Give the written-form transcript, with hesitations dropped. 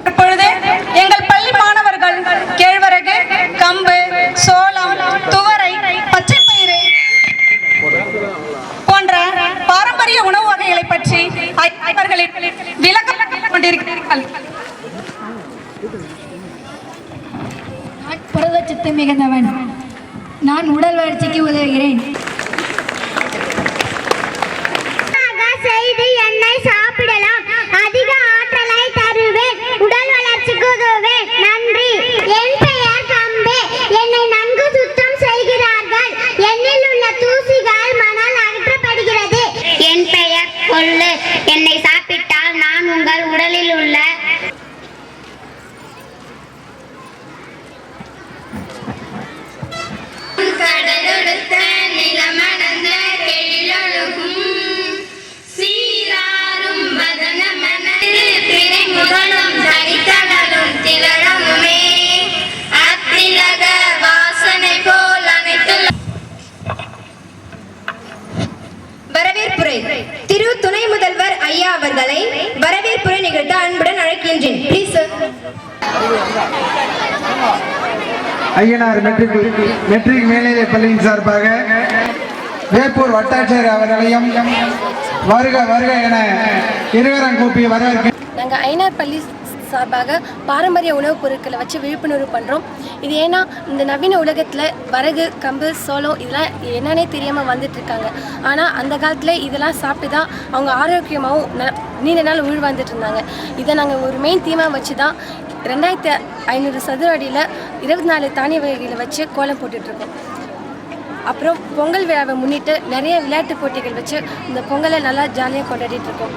இப்பொழுது எங்கள் பள்ளி மாணவர்கள் கேழ்வரகு, கம்பு, சோளம், துவரை, பச்சைப்பயிறு போன்ற பாரம்பரிய உணவு வகைகளை பற்றி அவர்களின் விளக்கம் கொண்டிருக்கிறார்கள். புரதச்சத்து மிகுந்தவன். நான் உடல் வளர்ச்சிக்கு உதவுகிறேன். செய்து என்னை சாப்பிடலாம். அதிக ஆற்றலை தருவேன். உடல் வளர்ச்சிக்கு உதவுவேன். நன்றி. என் பெயர் கம்பே. என்னை நன்கு சுத்தம் செய்கிறார்கள். என்னில் உள்ள தூசிகள் மணல் அகற்றப்படுகிறது. என் பெயர் கொள்ளு. என்னை சாப்பிட்டால் நான் உங்கள் உடலில் உள்ள கடலெடுத்த நிலமணந்த கெழிலொழுகும் சீராரும் வதனமன திரைமுகனும் தனிக்கடலும் திலகமுமே அத்திலக வாசனை போல் அனைத்து. வரவேற்புரை. திரு துணை முதல்வர் ஐயா அவர்களை வரவேற்புரை நிகழ்த்த அன்புடன் அழைக்கின்றேன். Please sir. ஐயனார் மெட்ரிக் மேல்நிலைப் பள்ளியின் சார்பாக வேப்பூர் வட்டாட்சியர் அவர்களையும் வருக வருக என இருவரும் கூப்பி வரவேற்கிறேன். நாங்கள் ஐயனார் பள்ளி சார்பாக பாரம்பரிய உணவுப் பொருட்களை வச்சு விழிப்புணர்வு பண்ணுறோம். இது ஏன்னா இந்த நவீன உலகத்தில் வரகு, கம்பு, சோளம் இதெல்லாம் என்னன்னே தெரியாமல் வந்துட்டுருக்காங்க. ஆனால் அந்த காலத்தில் இதெல்லாம் சாப்பிட்டு தான் அவங்க ஆரோக்கியமாகவும் நீண்ட நாள் உயிர் வாழ்ந்துட்டு இருந்தாங்க. இதை நாங்கள் ஒரு மெயின் தீமாக வச்சு தான் 2500 சதுர அடியில் 24 தானிய வகைகளை வச்சு கோலம் போட்டுட்ருக்கோம். அப்புறம் பொங்கல் விழாவை முன்னிட்டு நிறைய விளையாட்டு போட்டிகள் வச்சு இந்த பொங்கலை நல்லா ஜாலியாக கொண்டாடிட்டு இருக்கோம்.